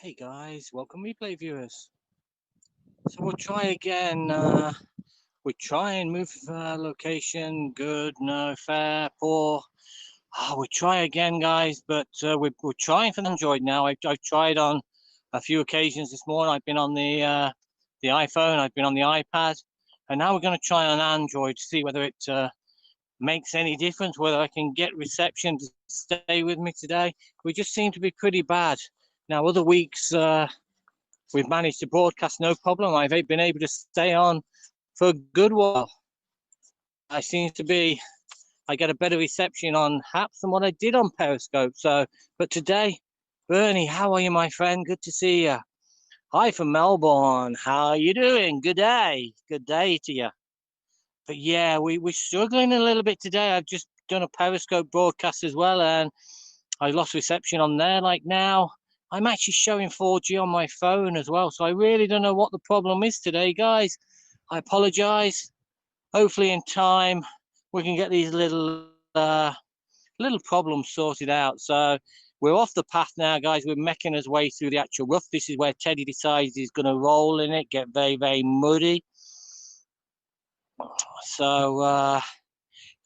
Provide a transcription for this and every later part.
Hey guys, welcome replay viewers. So we'll try again. We'll try and move location. Good, no, fair, poor. We'll try again, guys. But we're trying for the Android now. I've tried on a few occasions this morning. I've been on the iPhone. I've been on the iPad, and now we're going to try on Android to see whether it makes any difference. Whether I can get reception to stay with me today. We just seem to be pretty bad. Now, other weeks. We've managed to broadcast no problem. I've been able to stay on for a good while. I seem to be, I get a better reception on Haps than what I did on Periscope. So, but today, Bernie, how are you, my friend? Good to see you. Hi from Melbourne. How are you doing? Good day. Good day to you. But yeah, we're struggling a little bit today. I've just done a Periscope broadcast as well, and I lost reception on there. Like now, I'm actually showing 4G on my phone as well, so I really don't know what the problem is today, guys. I apologize. Hopefully in time we can get these little problems sorted out. So we're off the path now, guys. We're making our way through the actual rough. This is where Teddy decides he's going to roll in it, get very, very muddy. So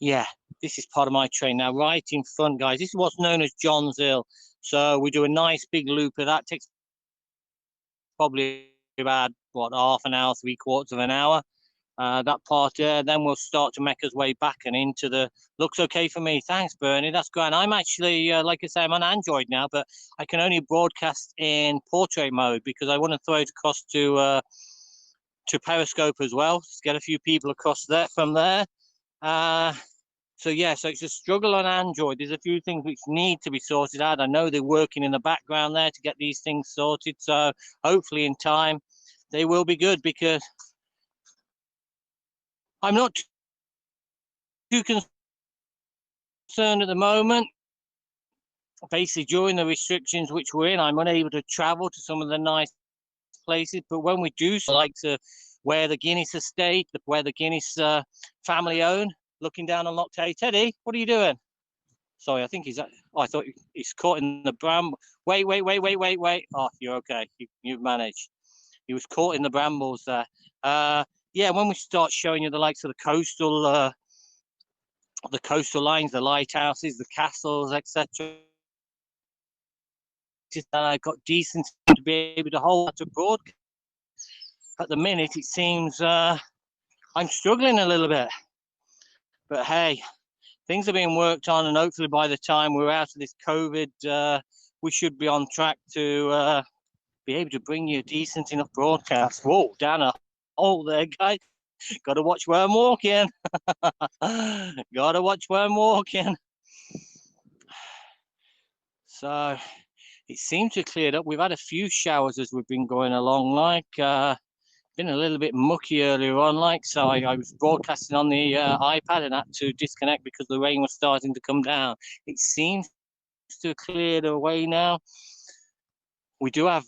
yeah, this is part of my train now. Right in front, guys. This is what's known as Johns Hill. So we do a nice big loop of that. Takes probably about half an hour, 3/4 of an hour. That part there. Then we'll start to make our way back and into the. Looks okay for me. Thanks, Bernie. That's great. I'm actually, like I say, I'm on Android now, but I can only broadcast in portrait mode because I want to throw it across to Periscope as well. Just get a few people across there from there. So yeah, so it's a struggle on Android. There's a few things which need to be sorted out. I know they're working in the background there to get these things sorted. So hopefully in time they will be good, because I'm not too concerned at the moment. Basically, during the restrictions which we're in, I'm unable to travel to some of the nice places. But when we do, like to where the Guinness estate, where the Guinness family own, looking down on Loch Tay. Teddy, what are you doing? Sorry, I think he's. Oh, I thought he's caught in the bramble. Wait. Oh, you're okay. You've managed. He was caught in the brambles there. Yeah, when we start showing you the likes of the coastal lines, the lighthouses, the castles, etc. Got decent to be able to hold to broadcast. At the minute, it seems I'm struggling a little bit. But hey, things are being worked on, and hopefully by the time we're out of this COVID, we should be on track to be able to bring you a decent enough broadcast. Whoa, down a hole there, guys. Gotta watch where I'm walking. Gotta watch where I'm walking. So it seems to have cleared up. We've had a few showers as we've been going along, been a little bit mucky earlier on, so I was broadcasting on the iPad and had to disconnect because the rain was starting to come down. It seems to have cleared away now. We do have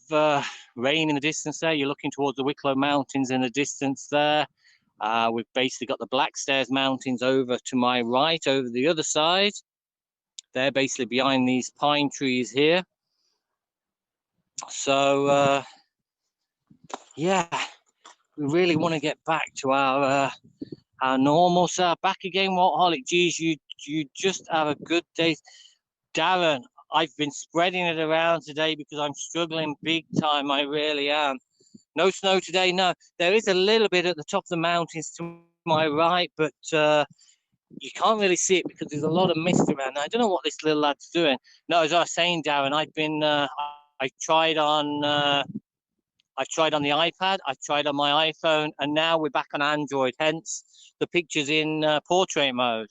rain in the distance there. You're looking towards the Wicklow Mountains in the distance there. We've basically got the Blackstairs Mountains over to my right, over the other side. They're basically behind these pine trees here. So, yeah, we really want to get back to our normal. So back again, Workaholic. Geez, you just have a good day. Darren, I've been spreading it around today because I'm struggling big time. I really am. No snow today. No, there is a little bit at the top of the mountains to my right, but you can't really see it because there's a lot of mist around. I don't know what this little lad's doing. No, as I was saying, Darren, I've tried on the iPad, I've tried on my iPhone, and now we're back on Android. Hence the pictures in portrait mode.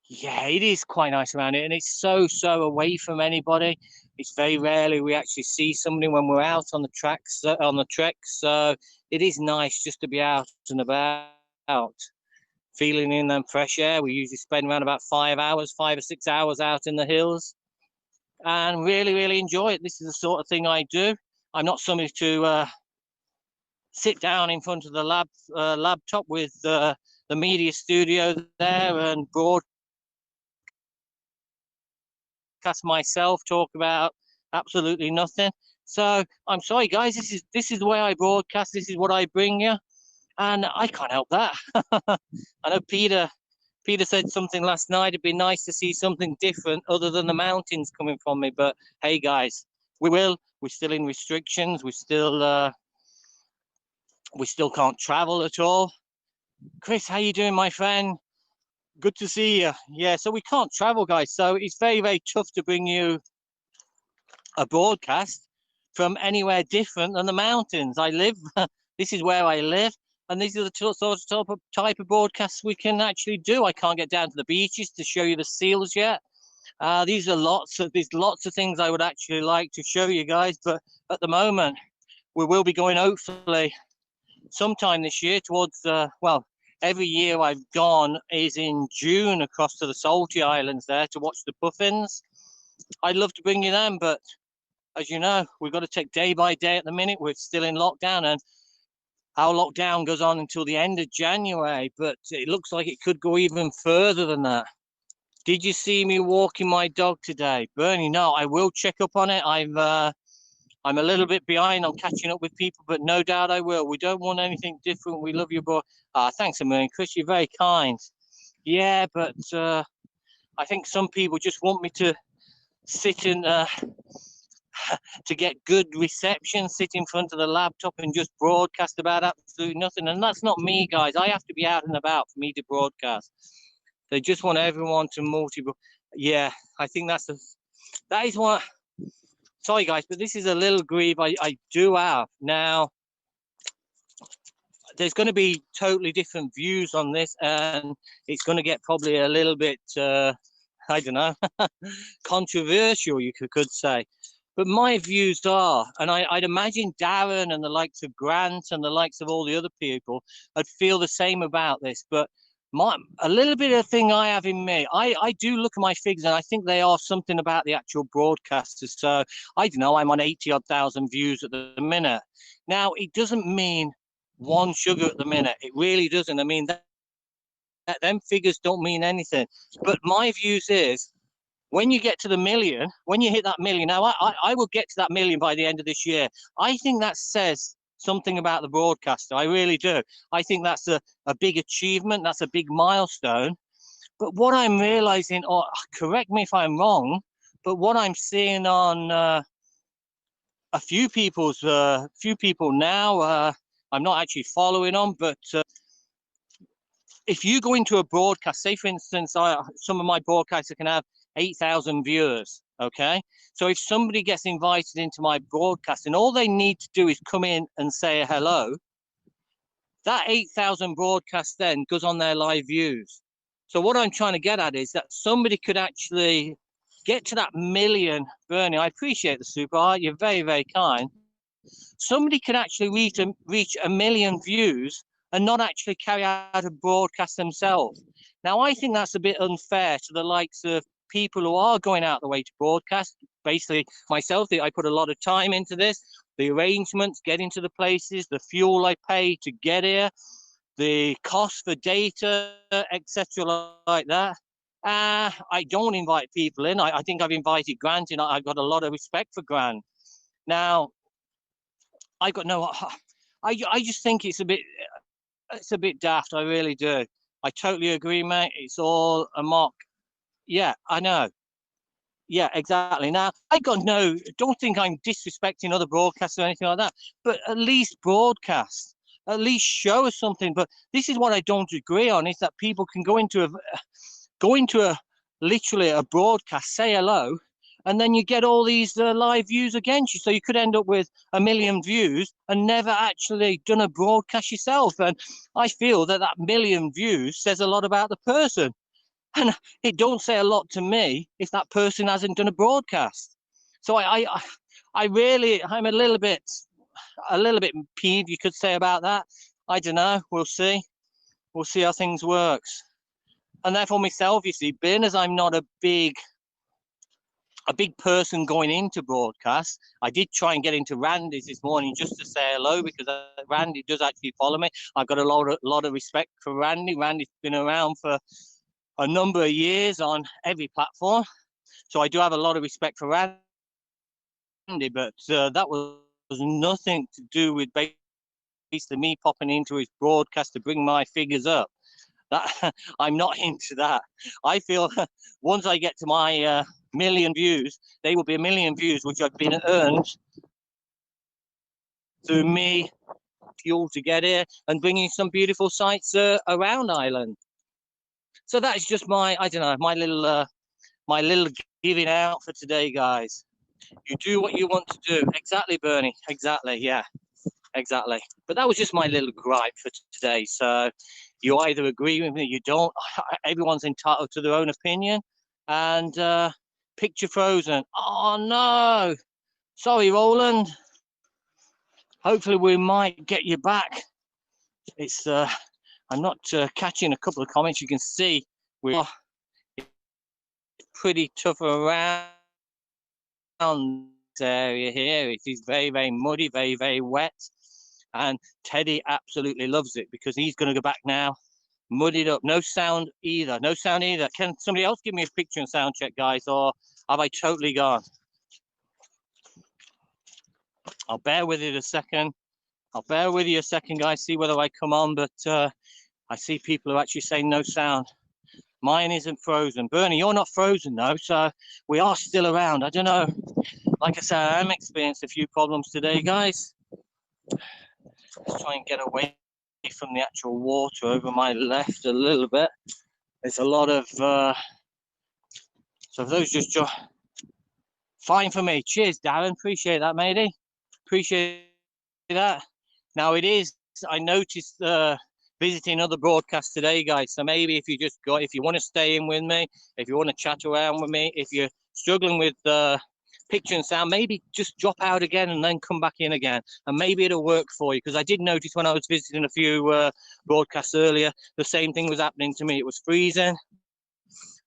Yeah, it is quite nice around it, and it's so away from anybody. It's very rarely we actually see somebody when we're out on the tracks, on the treks. So it is nice just to be out and about, feeling in the fresh air. We usually spend around about 5 or 6 hours out in the hills, and really enjoy it. This is the sort of thing I do. I'm not somebody to sit down in front of the laptop with the media studio there and broadcast myself, talk about absolutely nothing. So I'm sorry, guys. This is the way I broadcast. This is what I bring you, and I can't help that. I know Peter said something last night. It'd be nice to see something different other than the mountains coming from me. But hey, guys, we will. We're still in restrictions. We still can't travel at all. Chris, how you doing, my friend? Good to see you. Yeah, so we can't travel, guys. So it's very, very tough to bring you a broadcast from anywhere different than the mountains. I live. This is where I live. And these are the sort of type of broadcasts we can actually do. I can't get down to the beaches to show you the seals yet. There's lots of things I would actually like to show you guys, but at the moment we will be going hopefully sometime this year towards well, every year I've gone is in June across to the Salty Islands there to watch the puffins. I'd love to bring you them, but as you know, we've got to take day by day at the minute. We're still in lockdown, and our lockdown goes on until the end of January, but it looks like it could go even further than that. Did you see me walking my dog today? Bernie, no, I will check up on it. I'm a little bit behind on catching up with people, but no doubt I will. We don't want anything different. We love you, boy. Thanks a million, Chris. You're very kind. Yeah, but I think some people just want me to sit in to get good reception, sit in front of the laptop and just broadcast about absolutely nothing. And that's not me, guys. I have to be out and about for me to broadcast. They just want everyone to multiple. Yeah, I think that is what. Sorry, guys, but this is a little grief I do have now. There's going to be totally different views on this, and it's going to get probably a little bit, I don't know, controversial, you could say. But my views are, and I'd imagine Darren and the likes of Grant and the likes of all the other people would feel the same about this. But a little bit of thing I have in me, I do look at my figures and I think they are something about the actual broadcasters. So I don't know, I'm on 80-odd thousand views at the minute. Now, it doesn't mean one sugar at the minute. It really doesn't. I mean, them figures don't mean anything. But my views is, when you get to the million, when you hit that million, now I will get to that million by the end of this year. I think that says something about the broadcaster. I really do. I think that's a big achievement. That's a big milestone. But what I'm realizing, or correct me if I'm wrong, but what I'm seeing on a few people now, I'm not actually following on, but if you go into a broadcast, say for instance, some of my broadcasts can have 8,000 viewers, okay? So if somebody gets invited into my broadcast and all they need to do is come in and say hello, that 8,000 broadcast then goes on their live views. So what I'm trying to get at is that somebody could actually get to that million. Bernie, I appreciate the super heart. You're very, very kind. Somebody could actually reach a million views and not actually carry out a broadcast themselves. Now, I think that's a bit unfair to the likes of people who are going out the way to broadcast. Basically, myself, I put a lot of time into this, the arrangements, getting to the places, the fuel I pay to get here, the cost for data, etc., like that. I don't invite people in. I think I've invited Grant in. I've got a lot of respect for Grant. Now, I got no. I just think it's a bit daft. I really do. I totally agree, mate. It's all a mock. Yeah, I know. Yeah, exactly. Now, don't think I'm disrespecting other broadcasts or anything like that, but at least broadcast, at least show us something. But this is what I don't agree on, is that people can go into literally a broadcast, say hello, and then you get all these live views against you. So you could end up with a million views and never actually done a broadcast yourself. And I feel that million views says a lot about the person. And it don't say a lot to me if that person hasn't done a broadcast. So I'm a little bit peeved, you could say, about that. I don't know. We'll see. We'll see how things works. And therefore myself, you see, being as I'm not a big person going into broadcast, I did try and get into Randy's this morning just to say hello, because Randy does actually follow me. I've got a lot of respect for Randy. Randy's been around for a number of years on every platform, so I do have a lot of respect for Randy. but that was nothing to do with basically me popping into his broadcast to bring my figures up. That I'm not into that. I feel once I get to my million views, they will be a million views, which have been earned through me fuel to get here and bringing some beautiful sights around Ireland. So that's just my, I don't know, my little giving out for today, guys. You do what you want to do. Exactly, Bernie. Exactly. Yeah, exactly. But that was just my little gripe for today. So you either agree with me, you don't. Everyone's entitled to their own opinion. And picture frozen. Oh no. Sorry, Roland. Hopefully we might get you back. It's I'm not catching a couple of comments. You can see we're pretty tough around this area here. It is very, very muddy, very, very wet. And Teddy absolutely loves it because he's going to go back now. Muddied up. No sound either. No sound either. Can somebody else give me a picture and sound check, guys? Or have I totally gone? I'll bear with it a second. I'll bear with you a second, guys. See whether I come on. But I see people who are actually saying no sound. Mine isn't frozen. Bernie, you're not frozen though, so we are still around. I don't know. Like I said, I'm experiencing a few problems today, guys. Let's try and get away from the actual water over my left a little bit. There's a lot of so those just fine for me. Cheers, Darren. Appreciate that, matey. Appreciate that. Now it is. I noticed visiting other broadcasts today, guys. So maybe if you want to stay in with me, if you want to chat around with me, if you're struggling with picture and sound, maybe just drop out again and then come back in again, and maybe it'll work for you. Because I did notice when I was visiting a few broadcasts earlier, the same thing was happening to me. It was freezing.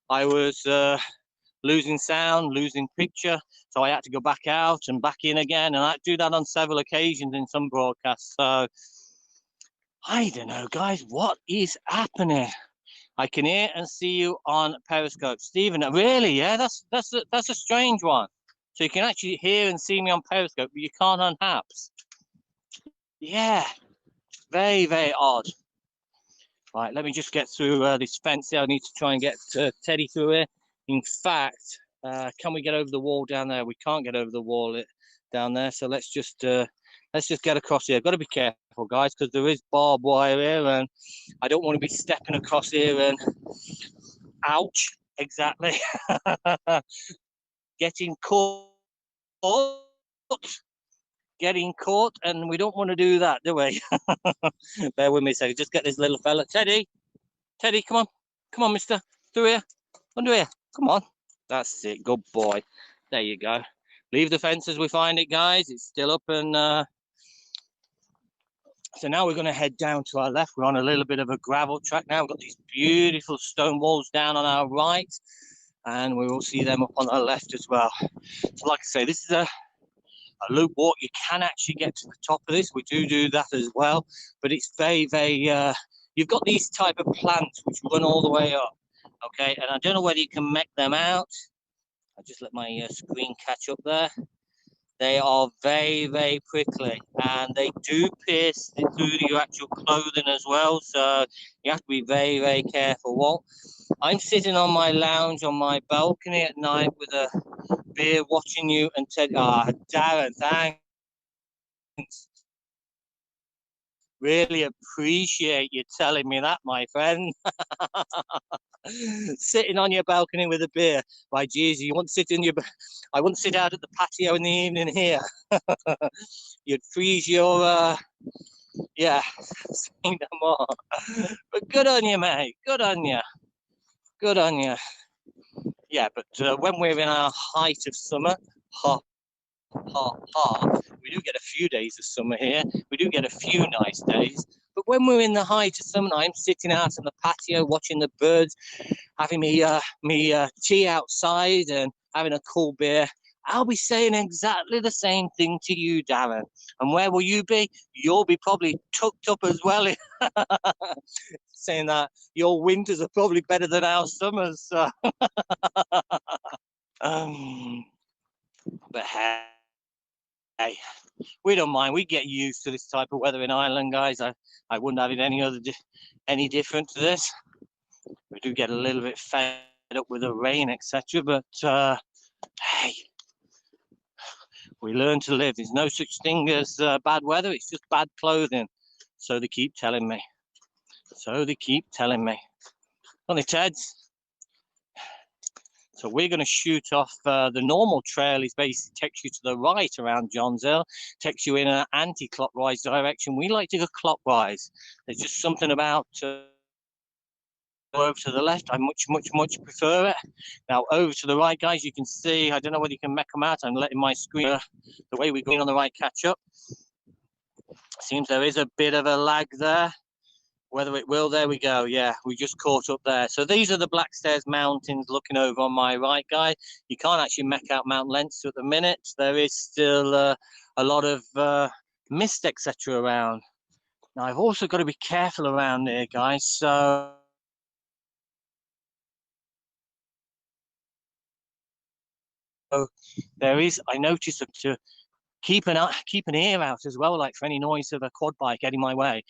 I was losing sound, losing picture, so I had to go back out and back in again, and I do that on several occasions in some broadcasts. So I don't know, guys, what is happening? I can hear and see you on Periscope, Stephen. Really? Yeah, that's a strange one. So you can actually hear and see me on Periscope, but you can't on Haps. Yeah, very, very odd. Right, let me just get through this fence here. I need to try and get Teddy through here. In fact, can we get over the wall down there? We can't get over the wall down there, so let's just get across here. Got to be careful, guys, because there is barbed wire here, and I don't want to be stepping across here and ouch, exactly. Getting caught. Getting caught, and we don't want to do that, do we? Bear with me a second. Just get this little fella. Teddy, come on, mister. Through here. Under here. Come on. That's it. Good boy. There you go. Leave the fence as we find it, guys. It's still up, and so now we're going to head down to our left. We're on a little bit of a gravel track now. We've got these beautiful stone walls down on our right, and we will see them up on our left as well. So like I say, this is a loop walk. You can actually get to the top of this. We do that as well, but it's very, very you've got these type of plants which run all the way up, okay, and I don't know whether you can make them out. I'll just let my screen catch up there. They are very, very prickly, and they do pierce through your actual clothing as well, so you have to be very, very careful. Well, I'm sitting on my lounge on my balcony at night with a beer watching you and Darren, thanks. Really appreciate you telling me that, my friend. Sitting on your balcony with a beer. Why, geez, you wouldn't sit I wouldn't sit out at the patio in the evening here. You'd freeze your, yeah, say no more. But good on you, mate. Good on you. Good on you. Yeah, but when we're in our height of summer, we do get a few days of summer here. We do get a few nice days. But when we're in the height of summer, I'm sitting out on the patio watching the birds, having me tea outside and having a cool beer. I'll be saying exactly the same thing to you, Darren. And where will you be? You'll be probably tucked up as well. Saying that your winters are probably better than our summers. So. But Hey, we don't mind. We get used to this type of weather in Ireland, guys. I wouldn't have it any different to this. We do get a little bit fed up with the rain, etc. But hey, we learn to live. There's no such thing as bad weather. It's just bad clothing. So they keep telling me. So they keep telling me. On the Teds. So we're going to shoot off the normal trail. Is basically takes you to the right around Johns Hill, takes you in an anti-clockwise direction. We like to go clockwise. There's just something about over to the left. I much prefer it. Now over to the right, guys, you can see, I don't know whether you can make them out. I'm letting my screen, the way we're going on the right, catch up. Seems there is a bit of a lag there. Whether it will, there we go. Yeah, we just caught up there. So these are the Blackstairs Mountains looking over on my right, guy. You can't actually make out Mount Leinster at the minute. There is still a lot of mist, etc. around. Now, I've also got to be careful around here, guys. So there is, I noticed to keep an ear out as well, like for any noise of a quad bike heading my way.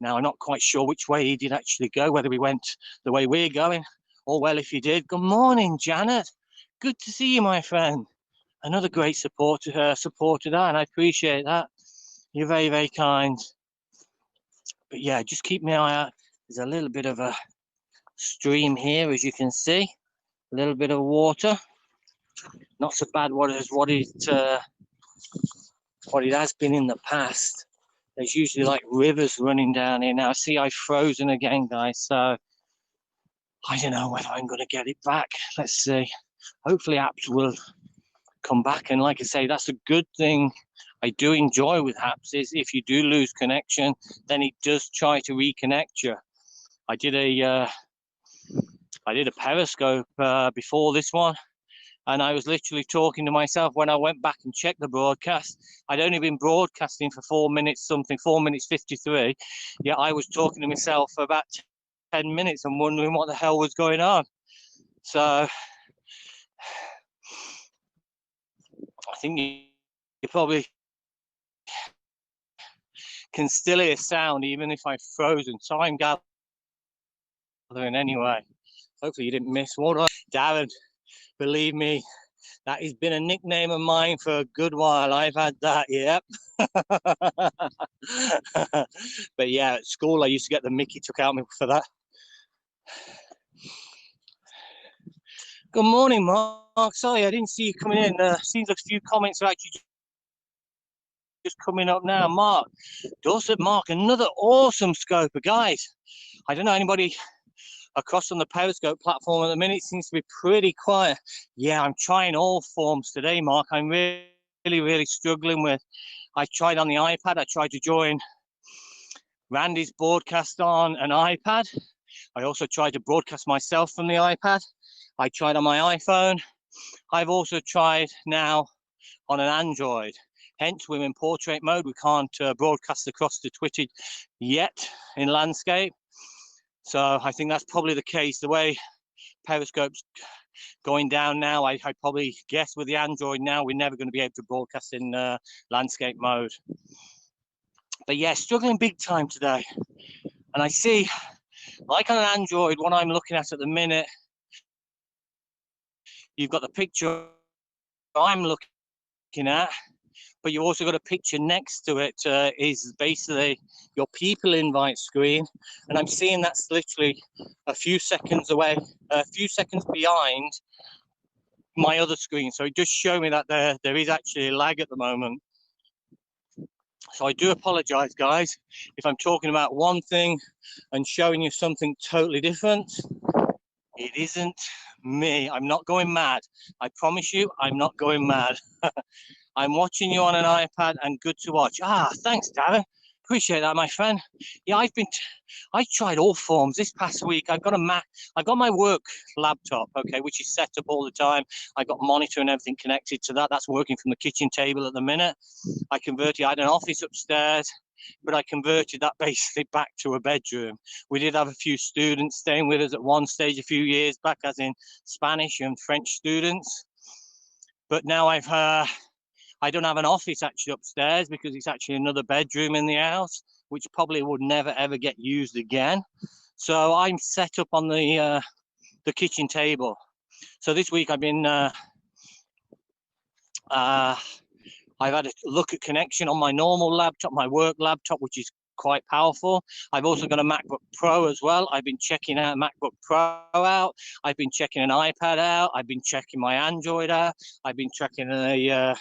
Now, I'm not quite sure which way he did actually go, whether he went the way we're going, or well, if he did. Good morning, Janet. Good to see you, my friend. Another great supporter there, and I appreciate that. You're very kind. But yeah, just keep my eye out. There's a little bit of a stream here, as you can see. A little bit of water. Not so bad what it has been in the past. There's usually like rivers running down here. Now, see, I've frozen again, guys. So I don't know whether I'm going to get it back. Let's see. Hopefully apps will come back. And like I say, that's a good thing I do enjoy with apps is if you do lose connection, then it does try to reconnect you. I did a Periscope before this one, and I was literally talking to myself when I went back and checked the broadcast. I'd only been broadcasting for 4 minutes something, 4 minutes 53. Yeah, I was talking to myself for about 10 minutes and wondering what the hell was going on. So I think you probably can still hear sound even if I've frozen. So I'm gathering anyway. Hopefully you didn't miss what Darren, believe me, that has been a nickname of mine for a good while. I've had that, yep. But yeah, at school I used to get the Mickey took out of me for that. Good morning, Mark. Sorry, I didn't see you coming in. Seems like a few comments are actually just coming up now. Mark, Dorset Mark, another awesome scoper. Guys, I don't know anybody across on the Periscope platform at the minute. It seems to be pretty quiet. Yeah, I'm trying all forms today, Mark. I'm really struggling with. I tried on the iPad. I tried to join Randy's broadcast on an iPad. I also tried to broadcast myself from the iPad. I tried on my iPhone. I've also tried now on an Android. Hence, we're in portrait mode. We can't broadcast across to Twitter yet in landscape. So I think that's probably the case. The way Periscope's going down now, I probably guess with the Android now, we're never going to be able to broadcast in landscape mode. But yeah, struggling big time today. And I see, like on an Android, what I'm looking at the minute, you've got the picture I'm looking at, but you also got a picture next to it is basically your people invite screen. And I'm seeing that's literally a few seconds away, a few seconds behind my other screen. So it does show me that there is actually a lag at the moment. So I do apologize, guys, if I'm talking about one thing and showing you something totally different. It isn't me. I'm not going mad. I promise you, I'm not going mad. I'm watching you on an iPad and good to watch. Ah, thanks, Darren. Appreciate that, my friend. Yeah, I tried all forms this past week. I've got a Mac. I got my work laptop, okay, which is set up all the time. I got monitor and everything connected to that. That's working from the kitchen table at the minute. I had an office upstairs, but I converted that basically back to a bedroom. We did have a few students staying with us at one stage a few years back, as in Spanish and French students. But now I don't have an office actually upstairs because it's actually another bedroom in the house, which probably would never ever get used again. So I'm set up on the kitchen table. So this week I've been I've had a look at connection on my normal laptop, my work laptop, which is quite powerful. I've also got a MacBook Pro as well. I've been checking out MacBook Pro out. I've been checking an iPad out. I've been checking my Android out. I've been checking the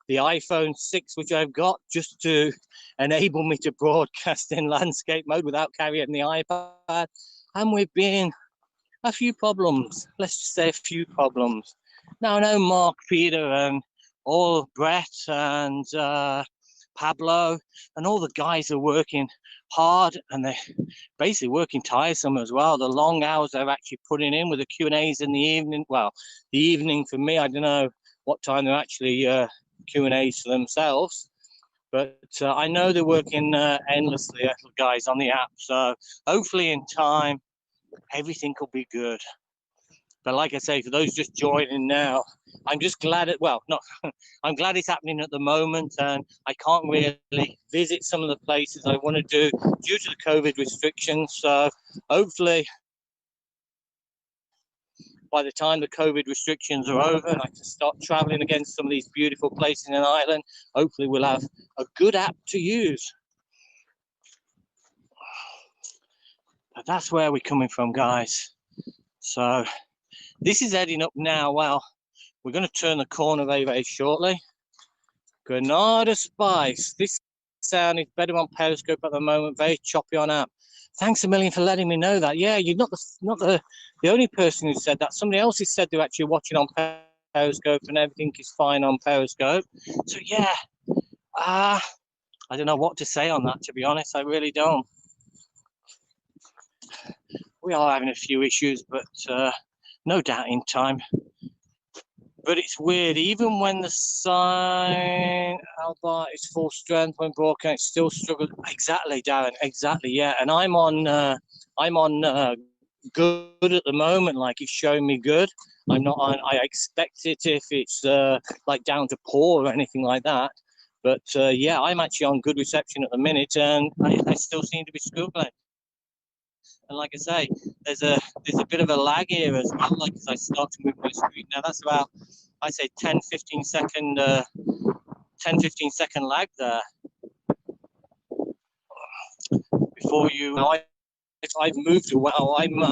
iPhone 6, which I've got, just to enable me to broadcast in landscape mode without carrying the iPad. And we've been a few problems. Let's just say a few problems. Now I know Mark, Peter, and all Brett and Pablo and all the guys are working hard, and they're basically working tiresome as well. The long hours they're actually putting in with the Q&As in the evening. Well, the evening for me, I don't know what time they're actually Q&As for themselves, but I know they're working endlessly, guys, on the app. So hopefully in time, everything will be good. But like I say, for those just joining now, I'm just glad I'm glad it's happening at the moment, and I can't really visit some of the places I want to do due to the COVID restrictions. So hopefully by the time the COVID restrictions are over and I can start traveling again to some of these beautiful places in Ireland, hopefully we'll have a good app to use. But that's where we're coming from, guys. So this is heading up now. Well, we're going to turn the corner very, very shortly. Granada Spice. This sound is better on Periscope at the moment. Very choppy on app. Thanks a million for letting me know that. Yeah, you're not the only person who said that. Somebody else has said they're actually watching on Periscope and everything is fine on Periscope. So yeah, I don't know what to say on that, to be honest. I really don't. We are having a few issues, but no doubt in time. But it's weird, even when the sign Albert is full strength when broken, it still struggles. Exactly, Darren. Exactly, yeah. And I'm on good at the moment. Like, it's showing me good. I'm not on. I expect it if it's like down to poor or anything like that. But yeah, I'm actually on good reception at the minute, and I still seem to be struggling. And like I say, there's a bit of a lag here as well, like as I start to move my screen. Now that's about, I say 10-15 second lag there before you. I've moved away. I'm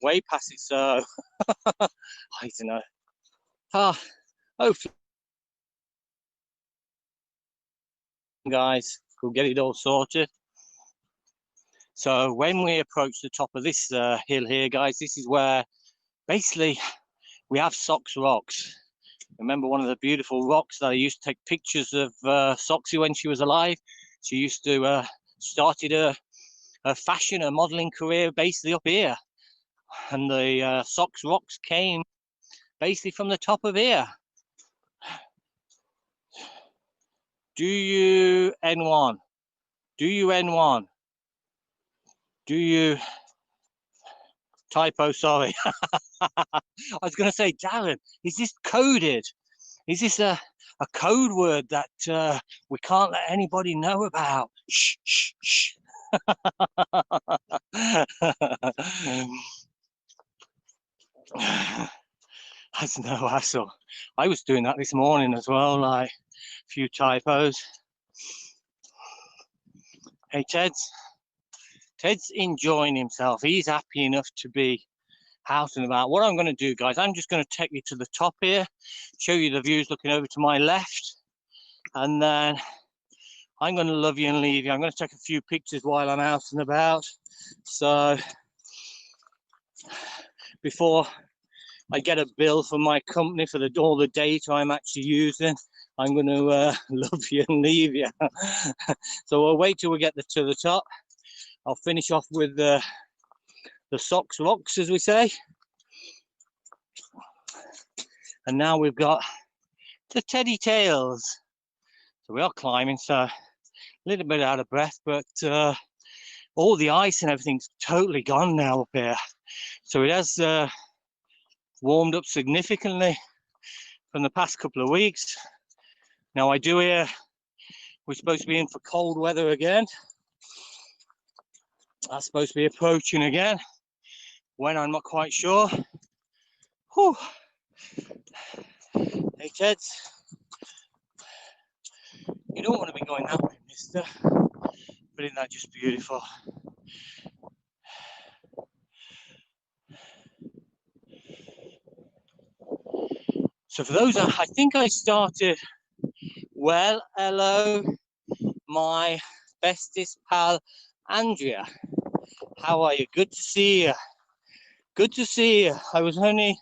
way past it, so I don't know. Hopefully, guys, we'll get it all sorted. So when we approach the top of this hill here, guys, this is where basically we have Socks Rocks. Remember one of the beautiful rocks that I used to take pictures of Soxy when she was alive? She used to started her fashion, her modeling career basically up here. And the Socks Rocks came basically from the top of here. Do you N1? Do you N1? Do you typo? Sorry. I was going to say, Darren, is this coded? Is this a code word that we can't let anybody know about? Shh, shh, shh. That's no hassle. I was doing that this morning as well, like a few typos. Hey, Ted's enjoying himself. He's happy enough to be out and about. What I'm going to do, guys, I'm just going to take you to the top here, show you the views looking over to my left, and then I'm going to love you and leave you. I'm going to take a few pictures while I'm out and about. So before I get a bill from my company for all the data I'm actually using, I'm going to love you and leave you. So we'll wait till we get to the top. I'll finish off with the Socks Rocks, as we say. And now we've got the Teddy Tails. So we are climbing, so a little bit out of breath, but all the ice and everything's totally gone now up here. So it has warmed up significantly from the past couple of weeks. Now I do hear we're supposed to be in for cold weather again. That's supposed to be approaching again. When, I'm not quite sure. Whew. Hey Teds, you don't want to be going that way, mister. But isn't that just beautiful? So for those, I think I started, well, hello, my bestest pal, Andrea. How are you? Good to see you. Good to see you. I was only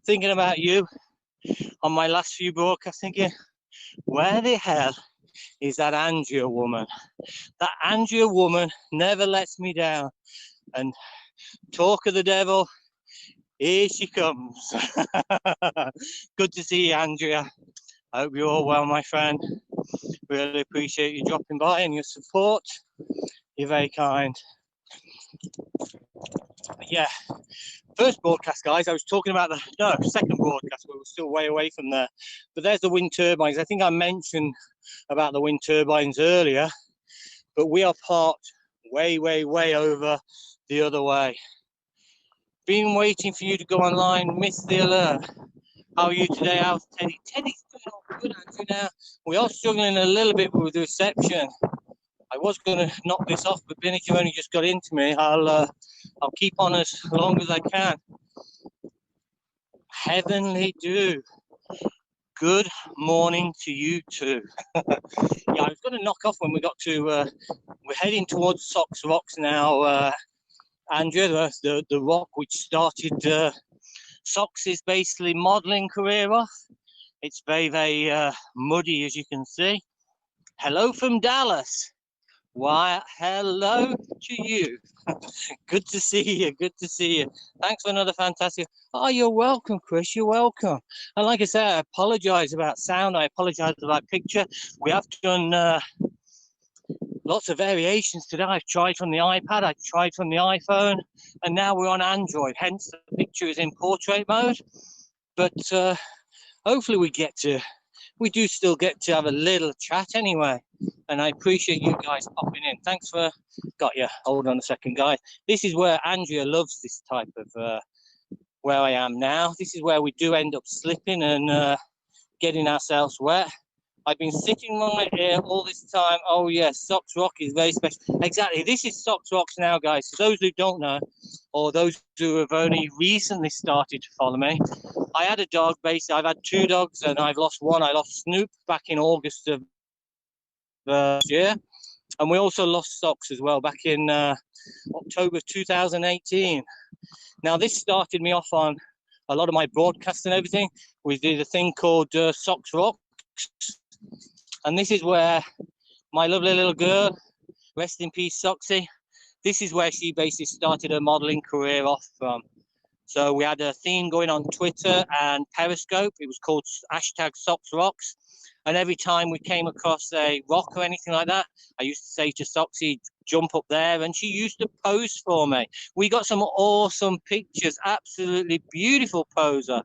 thinking about you on my last few broadcasts, thinking, where the hell is that Andrea woman? That Andrea woman never lets me down. And talk of the devil, here she comes. Good to see you, Andrea. I hope you're all well, my friend. Really appreciate you dropping by and your support. You're very kind. Yeah, first broadcast, guys, I was talking about the second broadcast, but we're still way away from there. But there's the wind turbines. I think I mentioned about the wind turbines earlier, but we are parked way, way, way over the other way. Been waiting for you to go online, missed the alert. How are you today? How's Teddy? Teddy's doing all good, Andrew. Now we are struggling a little bit with the reception. I was going to knock this off, but being you only just got into me, I'll keep on as long as I can. Heavenly Dew. Good morning to you too. Yeah, I was going to knock off when we got to. We're heading towards Socks Rocks now, Andrew. The rock which started Socks' basically modelling career off. It's very, very muddy, as you can see. Hello from Dallas. Why, hello to you. Good to see you. Good to see you. Thanks for another fantastic. Oh, you're welcome, Chris. You're welcome. And like I said, I apologize about sound. I apologize about picture. We have done lots of variations today. I've tried from the iPad, I've tried from the iPhone, and now we're on Android. Hence, the picture is in portrait mode. But hopefully we do still get to have a little chat anyway. And I appreciate you guys popping in. Thanks for, got you. Hold on a second, guys. This is where Andrea loves this type of, where I am now. This is where we do end up slipping and getting ourselves wet. I've been sitting right here all this time. Oh yes, Socks Rock is very special. Exactly, this is Socks Rocks now, guys. For those who don't know, or those who have only recently started to follow me, I had a dog, basically. I've had two dogs and I've lost one. I lost Snoop back in August of last year. And we also lost Socks as well back in October 2018. Now this started me off on a lot of my broadcasts and everything. We did a thing called Socks Rocks. And this is where my lovely little girl, rest in peace, Soxy, this is where she basically started her modeling career off from. So we had a theme going on Twitter and Periscope. It was called #SocksRocks. And every time we came across a rock or anything like that, I used to say to Soxy, jump up there, and she used to pose for me. We got some awesome pictures, absolutely beautiful poser.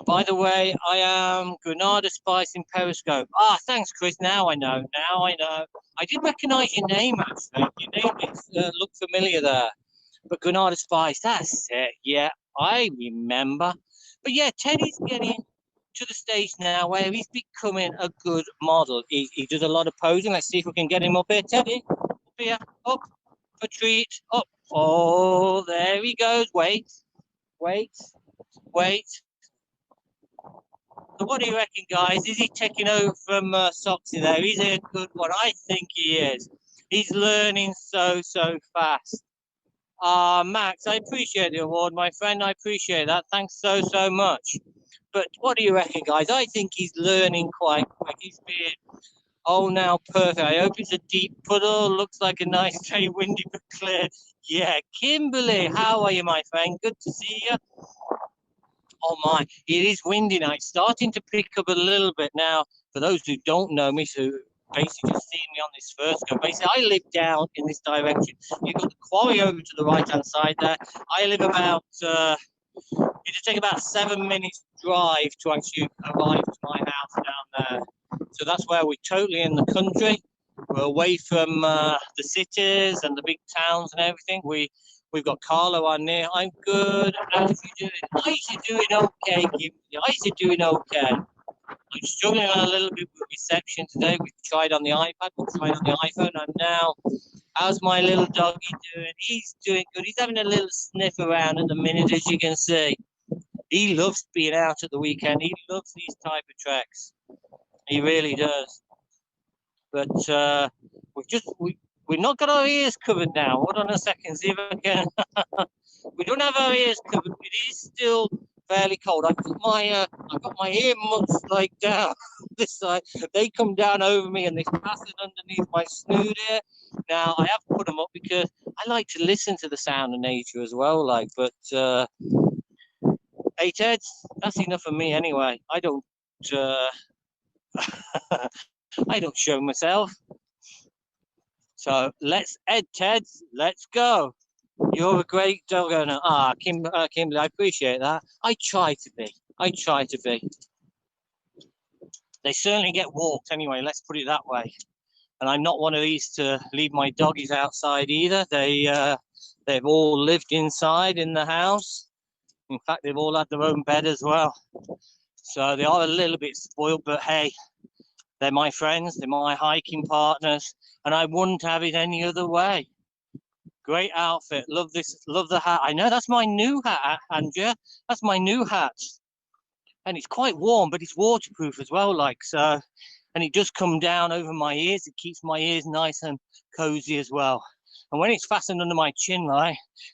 By the way, I am Granada Spice in Periscope. Ah, thanks, Chris. Now I know. Now I know. I did recognise your name, actually. Your name looked familiar there. But Granada Spice, that's it. Yeah, I remember. But yeah, Teddy's getting to the stage now where he's becoming a good model. He does a lot of posing. Let's see if we can get him up here. Teddy, up here. Up for treat. Up. Oh, there he goes. Wait. Wait. Wait. So what do you reckon, guys? Is he taking over from Soxy there? He's a good one. I think he is. He's learning so fast. Max, I appreciate the award, my friend. I appreciate that. Thanks so much. But what do you reckon, guys? I think he's learning quite quick. He's being, oh, now perfect. I hope it's a deep puddle. Looks like a nice day, windy but clear. Yeah, Kimberly, how are you, my friend? Good to see you. Oh my, it is windy now. It's starting to pick up a little bit now. For those who don't know me, so basically just seeing me on this first go, basically I live down in this direction. You've got the quarry over to the right hand side there. I live about It'll take about 7 minutes drive to actually arrive to my house down there. So that's where we're totally in the country. We're away from the cities and the big towns and everything. We've got Carlo on there. I'm good. How's you doing? How's you doing? Okay, Kimberly. How's you doing? Okay. I'm struggling a little bit with reception today. We've tried on the iPad, we've tried on the iPhone, and now, how's my little doggy doing? He's doing good. He's having a little sniff around at the minute, as you can see. He loves being out at the weekend. He loves these type of treks. He really does. But we've not got our ears covered now. Hold on a second, see if I can. We don't have our ears covered. It is still fairly cold. I've got my ear muffs like down this side. They come down over me and they pass it underneath my snoot here. Now I have put them up because I like to listen to the sound of nature as well. Hey Ted, that's enough for me anyway. I don't I don't show myself. So Ted, let's go. You're a great dog owner. Kimberly, I appreciate that. I try to be. They certainly get walked anyway, let's put it that way. And I'm not one of these to leave my doggies outside either. They've all lived inside in the house. In fact, they've all had their own bed as well. So they are a little bit spoiled, but hey, they're my friends, they're my hiking partners, and I wouldn't have it any other way. Great outfit. Love this. Love the hat. I know that's my new hat, Andrea. That's my new hat. And it's quite warm, but it's waterproof as well, so. And it does come down over my ears. It keeps my ears nice and cozy as well. And when it's fastened under my chin,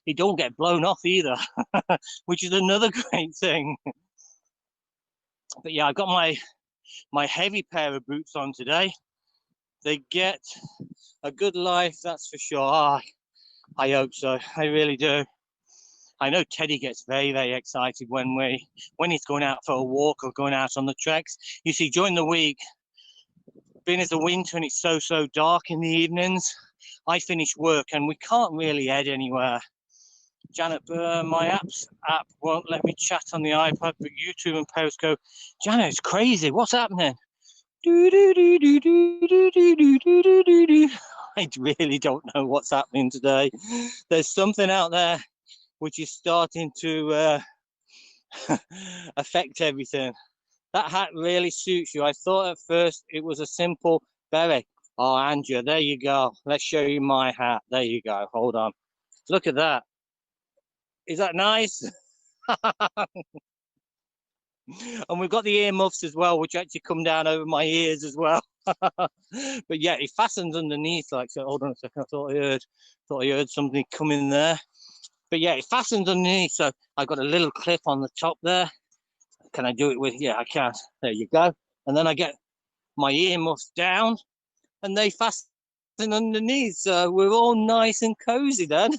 it don't get blown off either, which is another great thing. But yeah, I've got my heavy pair of boots on today. They get a good life, that's for sure. I hope so. I really do. I know Teddy gets very, very excited when he's going out for a walk or going out on the treks. You see, during the week, being as the winter and it's so dark in the evenings, I finish work and we can't really head anywhere. Janet, my app won't let me chat on the iPad, but YouTube and Periscope. Janet, it's crazy. What's happening? I really don't know what's happening today. There's something out there which is starting to affect everything. That hat really suits you. I thought at first it was a simple beret. Oh, Andrea, there you go. Let's show you my hat. There you go. Hold on. Look at that. Is that nice? And we've got the ear muffs as well, which actually come down over my ears as well. But yeah, it fastens underneath. So hold on a second. I thought I heard something coming there. But yeah, it fastens underneath. So I've got a little clip on the top there. Can I do it with? Yeah, I can. There you go. And then I get my ear muffs down, and they fasten underneath. So we're all nice and cozy then.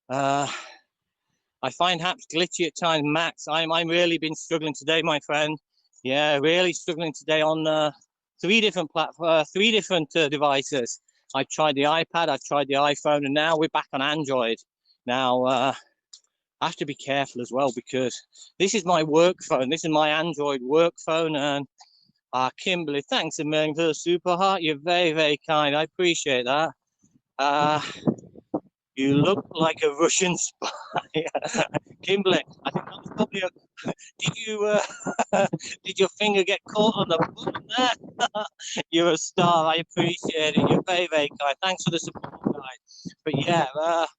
I find apps glitchy at times, Max. I'm really been struggling today, my friend. Yeah, really struggling today on three different platforms, three different devices. I've tried the iPad, I've tried the iPhone, and now we're back on Android. Now, I have to be careful as well because this is my work phone. This is my Android work phone. And Kimberly, thanks a million for the super heart. You're very, very kind. I appreciate that. You look like a Russian spy. Kimberly, I think that was probably did your finger get caught on the button there? You're a star. I appreciate it. You're very, very kind. Thanks for the support, guys. But yeah, what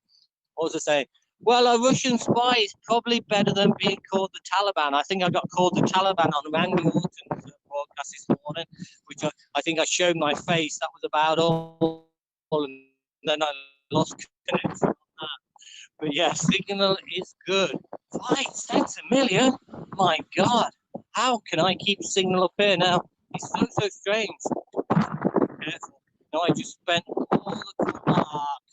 was I saying? Well, a Russian spy is probably better than being called the Taliban. I think I got called the Taliban on Randy Orton's broadcast this morning, which I think I showed my face. That was about all. And then I lost connection on that. But yeah, signal is good. Right, thanks a million. My God, how can I keep signal up here now? It's so strange. Careful. No, I just spent all the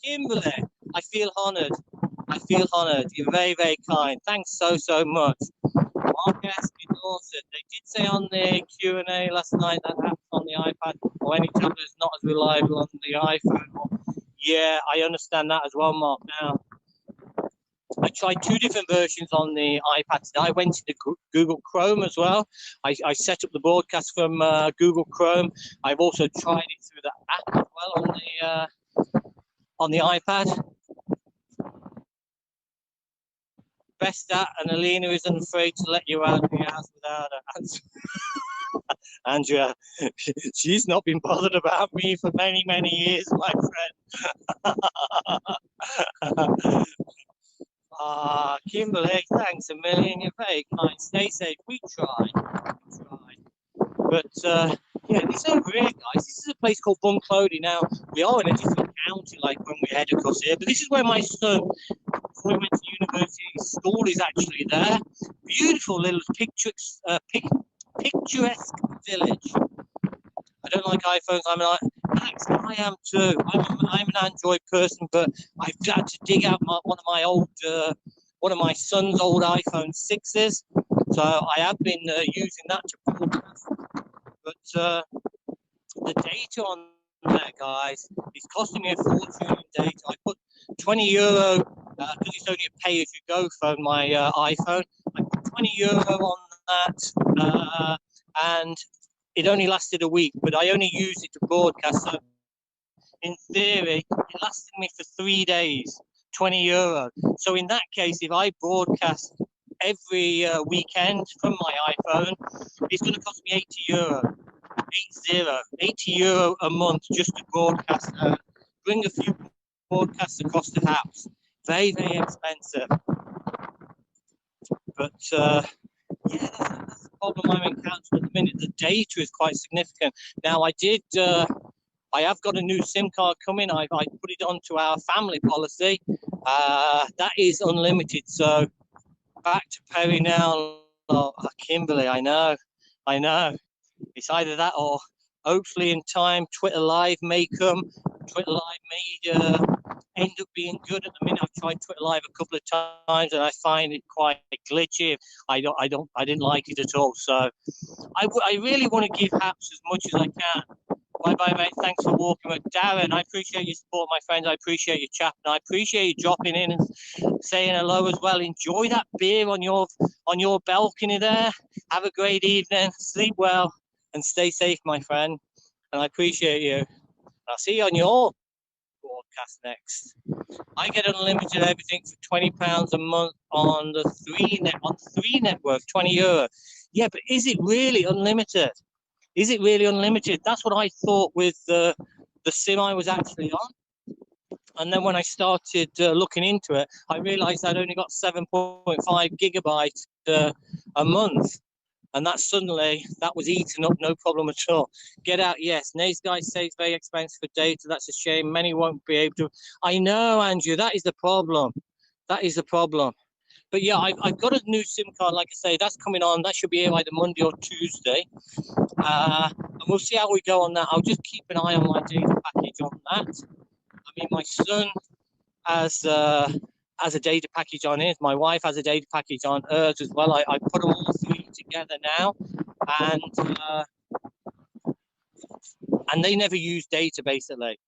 Kimberly, I feel honoured. I feel honoured. You're very, very kind. Thanks so much. Mark Ashley Dawson. They did say on the Q&A last night that apps on the iPad or any tablet is not as reliable on the iPhone. Yeah, I understand that as well, Mark. Now, I tried 2 different versions on the iPad today. I went into Google Chrome as well. I set up the broadcast from Google Chrome. I've also tried it through the app as well on the iPad. Best that, and Alina isn't afraid to let you out of the house without an answer. Andrea, she's not been bothered about me for many, many years, my friend. Kimberly, thanks a million. You're very kind. Stay safe. We try. But yeah, this over here, guys. This is a place called Bunclody. Now, we are in a different county, like when we head across here. But this is where my son, before he went to university, his school is actually there. Beautiful little picturesque village. I don't like iPhones. I am too. I'm an Android person, but I've had to dig out one of my son's old iPhone 6s. So I have been using that to broadcast. But the data on there, guys, is costing me a fortune in data. I put €20 because it's only a pay-as-you-go phone. My iPhone. I put €20 on that, and it only lasted a week, but I only used it to broadcast. So in theory, it lasted me for 3 days, €20. So in that case, if I broadcast every weekend from my iPhone, it's going to cost me €80. €80 a month just to broadcast. Bring a few broadcasts across the house. Very, very expensive. But yeah, that's the problem I'm encountering at the minute. The data is quite significant. Now, I have got a new SIM card coming. I put it onto our family policy. That is unlimited. So back to Perry now. Oh, Kimberly, I know. It's either that or hopefully in time Twitter Live may come. Twitter Live may end up being good. At the minute, I've tried Twitter Live a couple of times and I find it quite glitchy. I didn't like it at all. So I really want to give Haps as much as I can. Bye, mate. Thanks for walking with Darren. I appreciate your support, my friends. I appreciate your chat, and I appreciate you dropping in and saying hello as well. Enjoy that beer on your balcony there. Have a great evening. Sleep well and stay safe, my friend. And I appreciate you. I'll see you on your broadcast next. I get unlimited everything for £20 a month on the 3 network, €20. Yeah, but is it really unlimited? Is it really unlimited? That's what I thought with the SIM I was actually on. And then when I started looking into it, I realized I'd only got 7.5 gigabytes a month. And that was eaten up, no problem at all. Get out, yes. Nays guys say it's very expensive for data. That's a shame. Many won't be able to. I know, Andrew, that is the problem. But yeah, I've got a new SIM card, like I say, that's coming on. That should be here either Monday or Tuesday. And we'll see how we go on that. I'll just keep an eye on my data package on that. I mean, my son has a data package on his. My wife has a data package on hers as well. I put them all 3 together now. And they never use data, basically.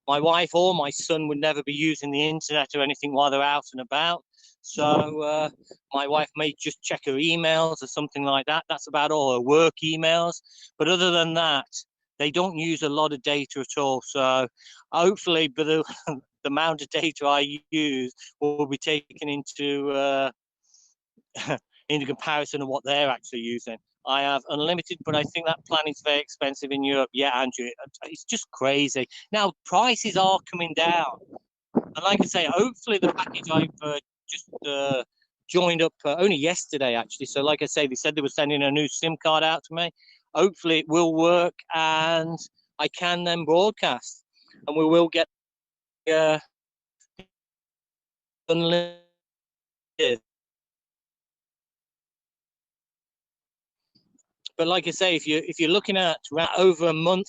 My wife or my son would never be using the internet or anything while they're out and about. So my wife may just check her emails or something like that. That's about all, her work emails. But other than that, they don't use a lot of data at all. So hopefully, the amount of data I use will be taken into comparison of what they're actually using. I have unlimited, but I think that plan is very expensive in Europe. Yeah, Andrew, it's just crazy. Now, prices are coming down. And like I say, hopefully the package I've just joined up only yesterday, actually. So like I say, they said they were sending a new SIM card out to me. Hopefully it will work and I can then broadcast. And we will get unlimited. But like I say, if you're looking at over a month,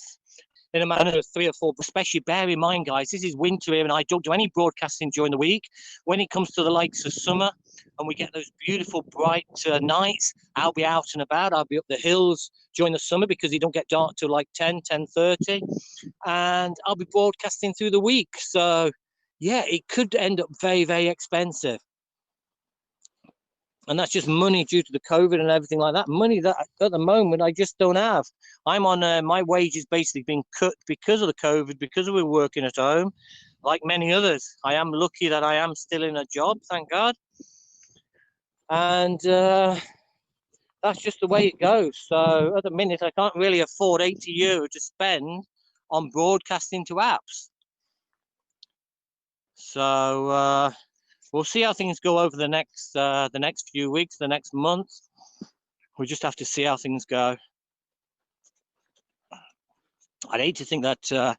in a matter of 3 or 4, especially bear in mind, guys, this is winter here and I don't do any broadcasting during the week. When it comes to the likes of summer, and we get those beautiful bright nights. I'll be out and about. I'll be up the hills during the summer because it don't get dark till like 10:30, and I'll be broadcasting through the week. So yeah, it could end up very, very expensive. And that's just money due to the COVID and everything like that. Money that at the moment I just don't have. I'm on my wages basically being cut because of the COVID, because we're working at home, like many others. I am lucky that I am still in a job, thank God. And that's just the way it goes. So at the minute, I can't really afford €80 to spend on broadcasting to apps. So we'll see how things go over the next few weeks, the next month. We just have to see how things go. I'd hate to think that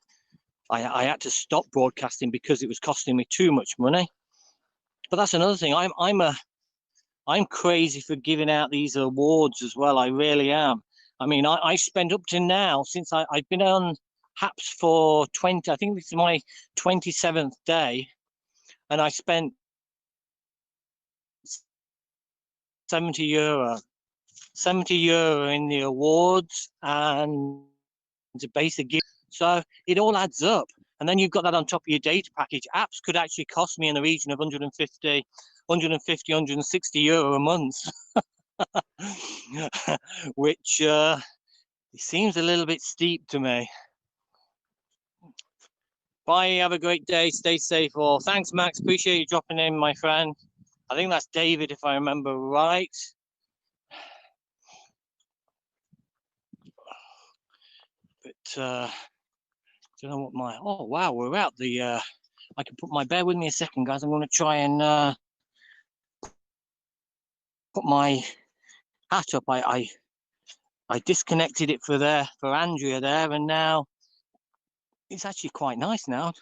I had to stop broadcasting because it was costing me too much money. But that's another thing. I'm crazy for giving out these awards as well. I really am. I mean, I spent up to now, since I've been on HAPS for 20, I think this is my 27th day, and I spent €70 in the awards and the basic gift. So it all adds up. And then you've got that on top of your data package. Apps could actually cost me in the region of 150, €160 a month, which seems a little bit steep to me. Bye, have a great day, stay safe all. Thanks, Max, appreciate you dropping in, my friend. I think that's David, if I remember right. But I don't know what my, oh wow, we're out the, I can put my, bear with me a second, guys. I'm going to try and put my hat up. I disconnected it for Andrea there, and now it's actually quite nice now.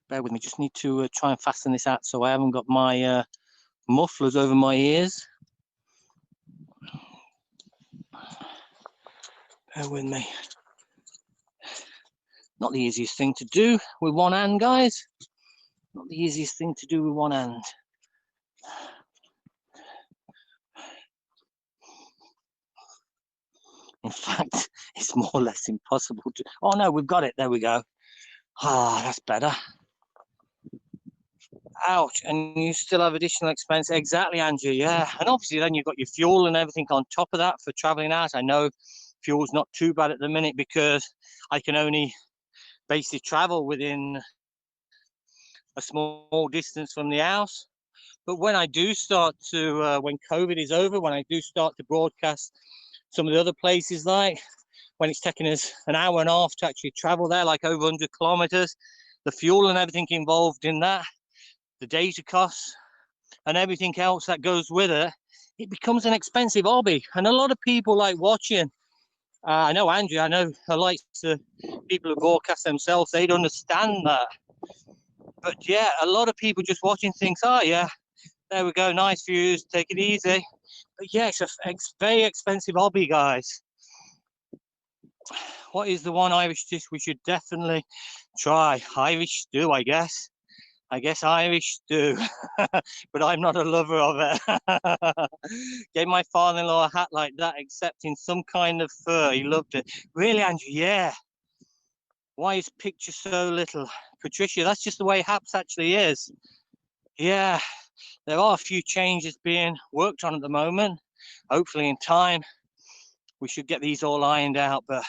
Bear with me, just need to try and fasten this out so I haven't got my mufflers over my ears. Bear with me. Not the easiest thing to do with one hand, guys. Not the easiest thing to do with one hand. In fact, it's more or less impossible to. Oh no, we've got it. There we go. Ah, that's better. Ouch, and you still have additional expense. Exactly, Andrew. Yeah, and obviously then you've got your fuel and everything on top of that for traveling out. I know fuel's not too bad at the minute because I can only basically travel within a small distance from the house. But when I do start to, when COVID is over, when I do start to broadcast some of the other places, like when it's taking us an hour and a half to actually travel there, like over 100 kilometers, the fuel and everything involved in that, the data costs and everything else that goes with it, it becomes an expensive hobby. And a lot of people like watching. I know Andrew, I know I like people who broadcast themselves, they'd understand that. But yeah, a lot of people just watching thinks, oh yeah, there we go, nice views, take it easy. But yeah, it's a very expensive hobby, guys. What is the one Irish dish we should definitely try? Irish stew, I guess. I guess Irish stew, but I'm not a lover of it. Gave my father-in-law a hat like that, except in some kind of fur. He loved it. Really, Andrew? Yeah. Why is picture so little? Patricia, that's just the way HAPS actually is. Yeah, there are a few changes being worked on at the moment. Hopefully in time, we should get these all ironed out, but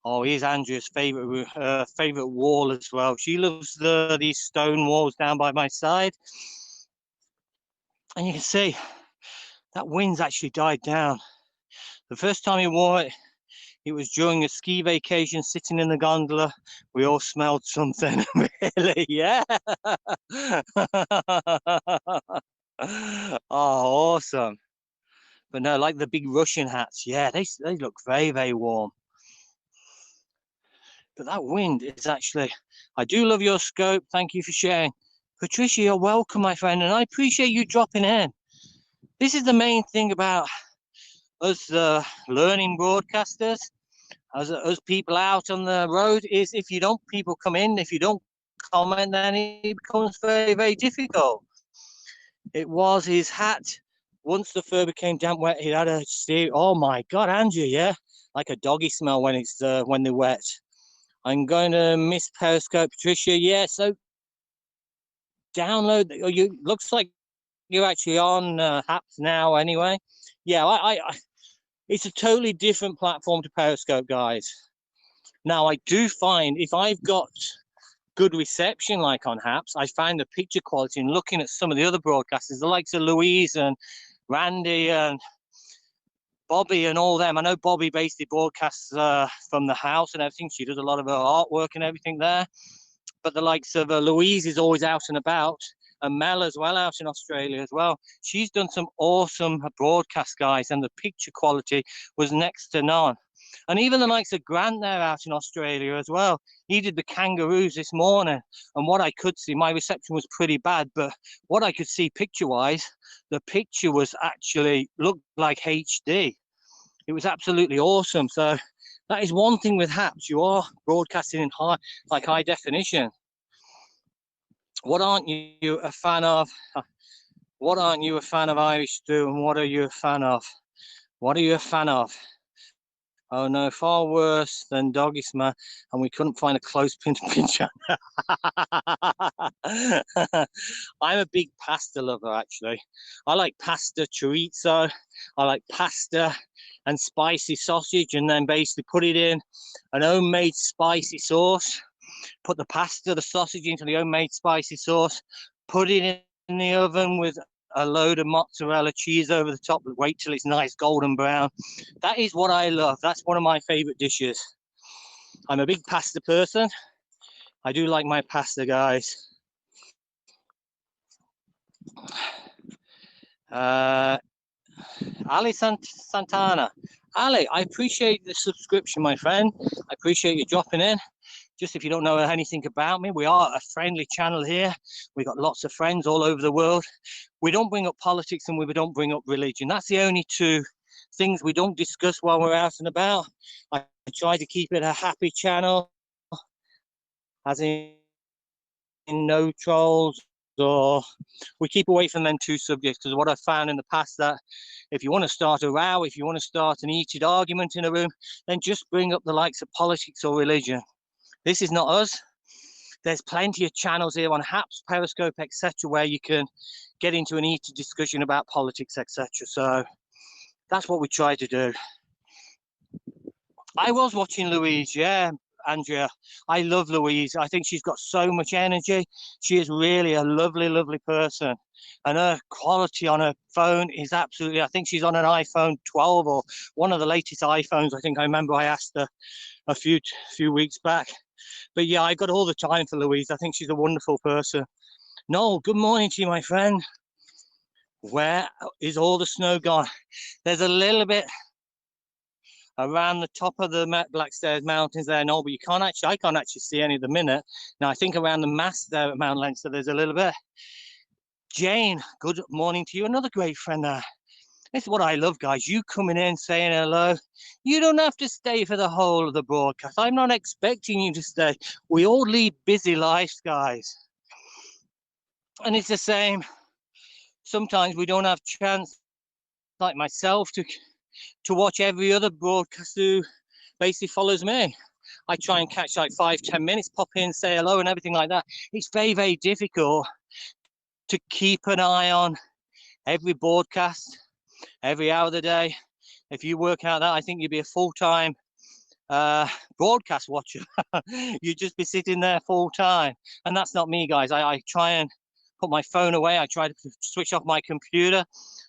oh, here's Andrea's favorite wall as well. She loves these stone walls down by my side. And you can see that wind's actually died down. The first time he wore it, it was during a ski vacation, sitting in the gondola. We all smelled something, really, yeah. Oh, awesome. But no, like the big Russian hats, yeah, they look very, very warm. But that wind is actually, I do love your scope. Thank you for sharing. Patricia, you're welcome, my friend, and I appreciate you dropping in. This is the main thing about us learning broadcasters, as people out on the road, is if you don't, people come in, if you don't comment, then it becomes very, very difficult. It was his hat. Once the fur became damp wet, he had a steer. Oh my God, Andrew, yeah, like a doggy smell when it's when they're wet. I'm going to miss Periscope, Patricia. Yeah, so download. You looks like you're actually on apps now, anyway. Yeah, it's a totally different platform to Periscope, guys. Now, I do find if I've got good reception, like on Haps, I find the picture quality and looking at some of the other broadcasters, the likes of Louise and Randy and Bobby and all them. I know Bobby basically broadcasts from the house and everything. She does a lot of her artwork and everything there. But the likes of Louise is always out and about, and Mel as well out in Australia as well. She's done some awesome broadcast, guys, and the picture quality was next to none. And even the likes of Grant there out in Australia as well. He did the Kangaroos this morning, and what I could see, my reception was pretty bad, but what I could see picture-wise, the picture was actually looked like HD. It was absolutely awesome. So that is one thing with Haps. You are broadcasting in high definition. What aren't you a fan of? What aren't you a fan of, Irish Stew? And what are you a fan of? What are you a fan of? Oh no, far worse than Doggy Smell, and we couldn't find a close picture. I'm a big pasta lover, actually. I like pasta chorizo. I like pasta and spicy sausage, and then basically put it in an homemade spicy sauce. Put the pasta, the sausage into the homemade spicy sauce. Put it in the oven with a load of mozzarella cheese over the top. Wait till it's nice golden brown. That is what I love. That's one of my favorite dishes. I'm a big pasta person. I do like my pasta, guys. Ali Santana. Ali, I appreciate the subscription, my friend. I appreciate you dropping in. Just if you don't know anything about me, we are a friendly channel here. We've got lots of friends all over the world. We don't bring up politics and we don't bring up religion. That's the only two things we don't discuss while we're out and about. I try to keep it a happy channel, as in no trolls, or we keep away from them two subjects, because what I've found in the past that if you want to start a row, if you want to start an heated argument in a room, then just bring up the likes of politics or religion. This is not us. There's plenty of channels here on Haps, Periscope, etc., where you can get into an heated discussion about politics, etc. So that's what we try to do. I was watching Louise, yeah, Andrea. I love Louise. I think she's got so much energy. She is really a lovely, lovely person. And her quality on her phone is absolutely, I think she's on an iPhone 12 or one of the latest iPhones. I think I remember I asked her a few weeks back. But yeah, I got all the time for Louise. I think she's a wonderful person. Noel, good morning to you, my friend. Where is all the snow gone? There's a little bit around the top of the Blackstairs Mountains there, Noel, but I can't actually see any at the minute. Now, I think around the mast there at Mount Leinster, there's a little bit. Jane, good morning to you. Another great friend there. This is what I love, guys. You coming in, saying hello. You don't have to stay for the whole of the broadcast. I'm not expecting you to stay. We all lead busy lives, guys. And it's the same. Sometimes we don't have chance, like myself, to watch every other broadcaster who basically follows me. I try and catch like 5-10 minutes, pop in, say hello and everything like that. It's very, very difficult to keep an eye on every broadcast, every hour of the day. If you work out that, I think you'd be a full-time broadcast watcher. You'd just be sitting there full time. And that's not me, guys. I try and put my phone away. I try to switch off my computer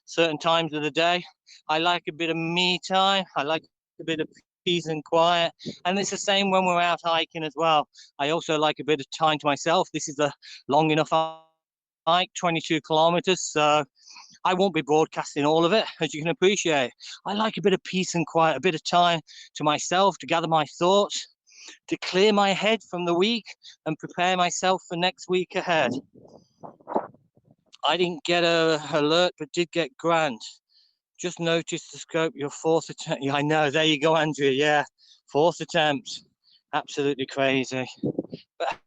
certain times of the day. I like a bit of me time. I like a bit of peace and quiet. And it's the same when we're out hiking as well. I also like a bit of time to myself. This is a long enough hike, 22 kilometers. So I won't be broadcasting all of it, as you can appreciate. I like a bit of peace and quiet, a bit of time to myself to gather my thoughts, to clear my head from the week and prepare myself for next week ahead. I didn't get an alert, but did get Grant. Just noticed the scope, your fourth attempt. Yeah, I know. There you go, Andrea. Yeah, fourth attempt. Absolutely crazy. But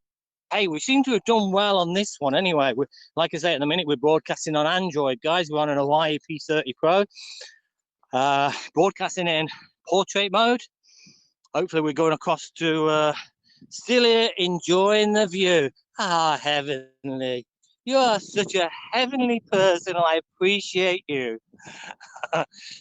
Hey, we seem to have done well on this one anyway. Like I say, at the minute, we're broadcasting on Android, guys. We're on an Hawaii P30 Pro. Broadcasting in portrait mode. Hopefully, we're going across to still here, enjoying the view. Ah, heavenly. You are such a heavenly person. I appreciate you.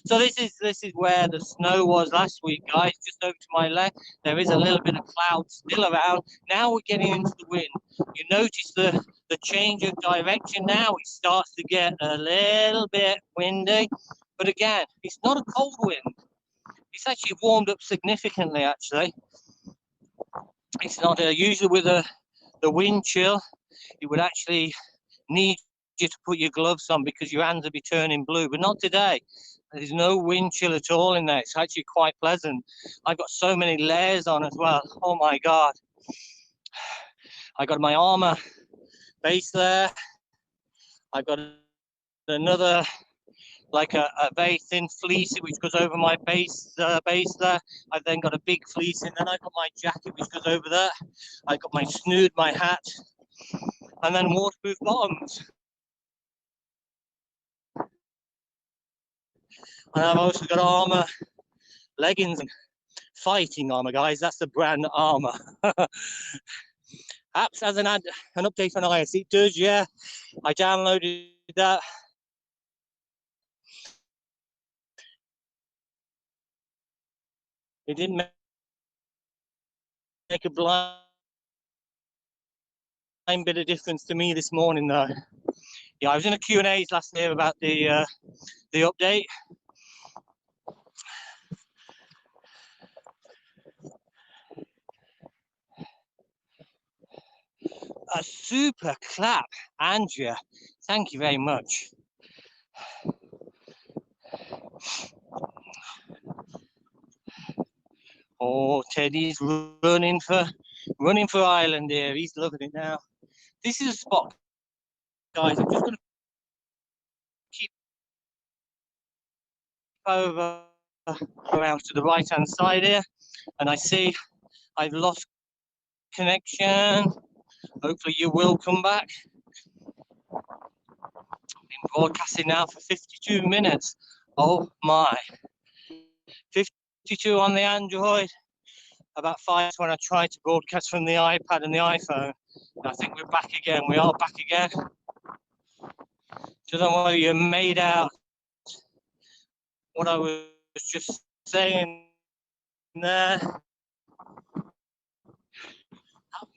So this is where the snow was last week, guys. Just over to my left, there is a little bit of cloud still around. Now we're getting into the wind. You notice the change of direction now. It starts to get a little bit windy, but again, it's not a cold wind. It's actually warmed up significantly. Actually, it's not usually with the wind chill. You would actually need you to put your gloves on because your hands would be turning blue, but not today. There's no wind chill at all in there. It's actually quite pleasant. I've got so many layers on as well. Oh my God. I got my armor base there. I've got another, like a very thin fleece which goes over my base there. I've then got a big fleece, and then I've got my jacket which goes over there. I've got my snood, my hat, and then waterproof bottoms. And I've also got armor, leggings, and fighting armor, guys. That's the brand armor. Apps has an update on iOS. It does, yeah. I downloaded that. It didn't make a blind bit of difference to me this morning, though. Yeah, I was in a Q&As last year about the update. A super clap, Andrea. Thank you very much. Oh, Teddy's running for Ireland here. He's loving it now. This is a spot, guys. I'm just going to keep over around to the right hand side here, and I see I've lost connection. Hopefully you will come back. I've been broadcasting now for 52 minutes. Oh my. 52 on the Android. About 5 when I tried to broadcast from the iPad and the iPhone. And I think we're back again. We are back again. Don't know whether you made out what I was just saying there. That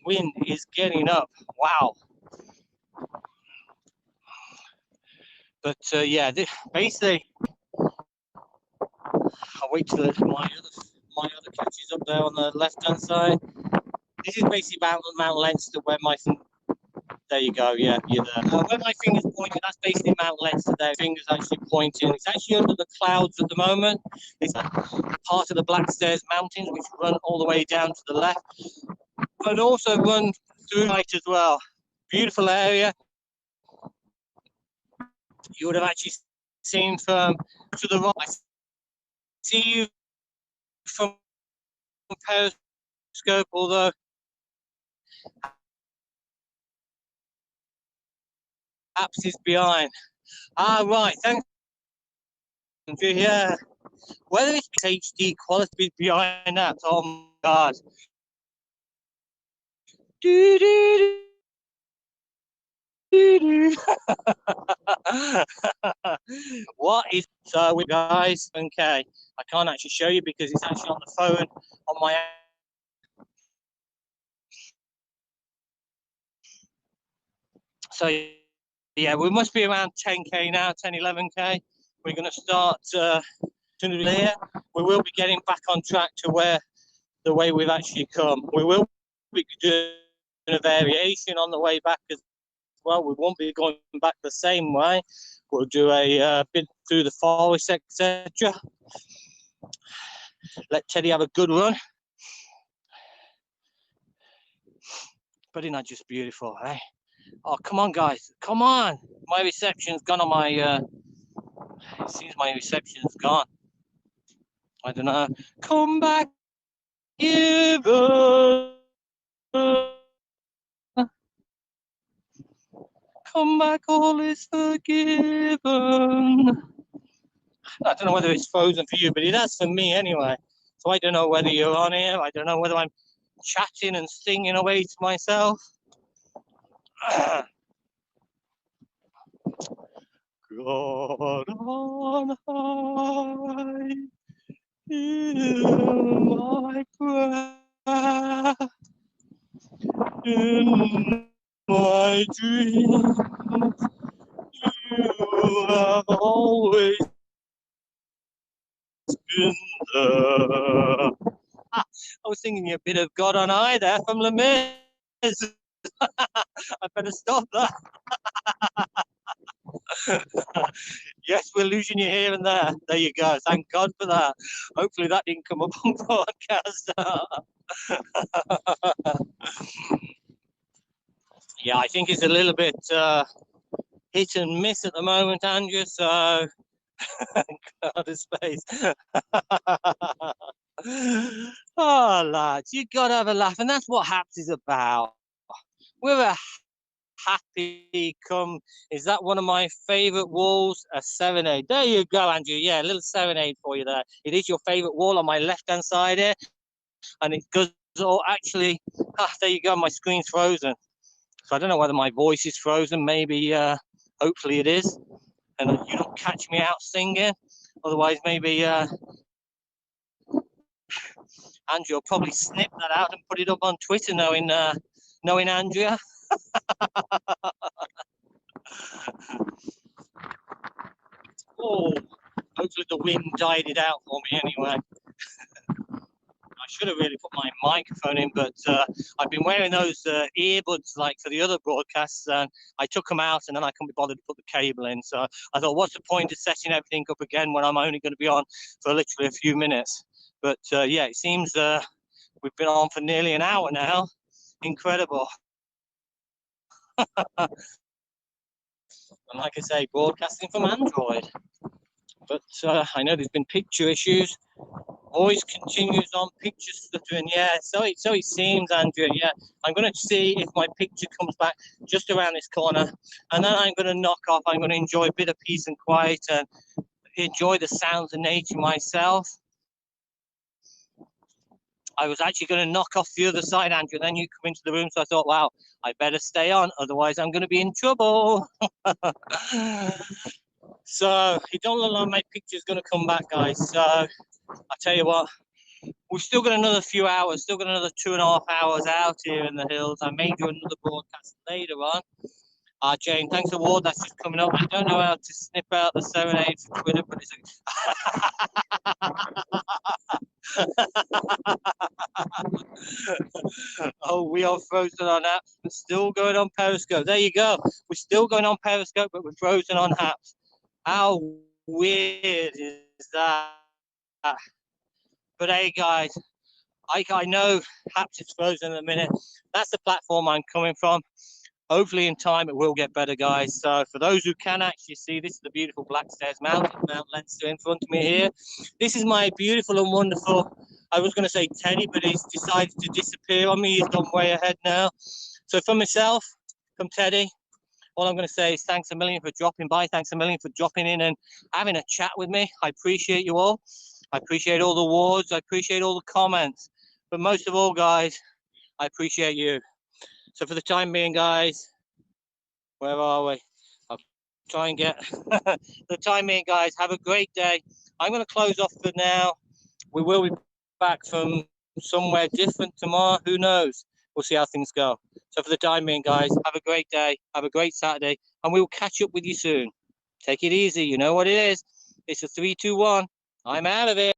wind is getting up. Wow. But yeah, basically, I'll wait till my other catches up there on the left hand side. This is basically Mount Leinster, where my there you go, yeah, you're there. Where my finger's pointing, that's basically Mount Leinster there. Finger's actually pointing. It's actually under the clouds at the moment. It's part of the Blackstairs Mountains, which run all the way down to the left, and also run through right as well. Beautiful area. You would have actually seen from to the right. I see you from Periscope, although apps is behind. Ah, right, thanks. Yeah, whether it's HD quality behind that, oh my God. What is so with guys? Okay, I can't actually show you because it's actually on the phone on my. So yeah, we must be around 10k now, 10, 11k. We're going to start here. We will be getting back on track to where the way we've actually come. We will be doing a variation on the way back as well. We won't be going back the same way. We'll do a bit through the forest, etc. Let Teddy have a good run. But isn't that just beautiful, eh? Oh, come on, guys. Come on. My reception's gone on my... it seems my reception's gone. I don't know. Come back, give us. come back, all is forgiven. I don't know whether it's frozen for you, but it has for me anyway. So I don't know whether you're on here. I don't know whether I'm chatting and singing away to myself. God on high, hear my prayer. In my dreams, you have always been there. I was singing you a bit of God on High there from Les Mis. I better stop that. Yes, we're losing you here and there. There you go. Thank God for that. Hopefully that didn't come up on broadcast. Yeah, I think it's a little bit hit and miss at the moment, Andrew. So, God of space. Oh, lads, you got to have a laugh, and that's what Haps is about. We're a happy come. Is that one of my favorite walls? A 7/8. There you go, Andrew. Yeah, a little 7/8 for you there. It is your favorite wall on my left-hand side here, and it does. Oh, actually, there you go. My screen's frozen, so I don't know whether my voice is frozen. Maybe, hopefully, it is, and you don't catch me out singing. Otherwise, maybe Andrew will probably snip that out and put it up on Twitter, knowing Andrea. Oh, hopefully the wind died it out for me anyway. I should have really put my microphone in, but I've been wearing those earbuds like for the other broadcasts, and I took them out and then I couldn't be bothered to put the cable in. So I thought, what's the point of setting everything up again when I'm only going to be on for literally a few minutes? But yeah, it seems we've been on for nearly an hour now. Incredible. And like I say, broadcasting from Android. But I know there's been picture issues. Voice continues on, picture stuttering. Yeah, so it seems, Andrew. Yeah, I'm going to see if my picture comes back just around this corner, and then I'm going to knock off. I'm going to enjoy a bit of peace and quiet and enjoy the sounds of nature myself. I was actually going to knock off the other side, Andrew. Then you come into the room, so I thought, wow, I better stay on, otherwise I'm going to be in trouble. So it don't look like my picture's going to come back, guys. So I tell you what, we've still got another few hours, still got another 2.5 hours out here in the hills. I may do another broadcast later on. Jane, thanks for Ward. That's just coming up. I don't know how to snip out the 7/8 for Twitter, but it's oh, we are frozen on apps, but still going on Periscope. There you go. We're still going on Periscope, but we're frozen on apps. How weird is that? But hey, guys, I know Haps is frozen in a minute. That's the platform I'm coming from. Hopefully in time it will get better, guys. So for those who can actually see, this is the beautiful Blackstairs Mountain, Mount Leinster in front of me here. This is my beautiful and wonderful, I was going to say Teddy, but he's decided to disappear on me. He's gone way ahead now. So for myself, from Teddy, all I'm going to say is thanks a million for dropping by. Thanks a million for dropping in and having a chat with me. I appreciate you all. I appreciate all the awards. I appreciate all the comments. But most of all, guys, I appreciate you. So for the time being, guys, where are we? I'll try and get the time being, guys. Have a great day. I'm going to close off for now. We will be back from somewhere different tomorrow. Who knows? We'll see how things go. So for the time being, guys, have a great day. Have a great Saturday. And we will catch up with you soon. Take it easy. You know what it is. It's a 3, 2, 1. I'm out of it.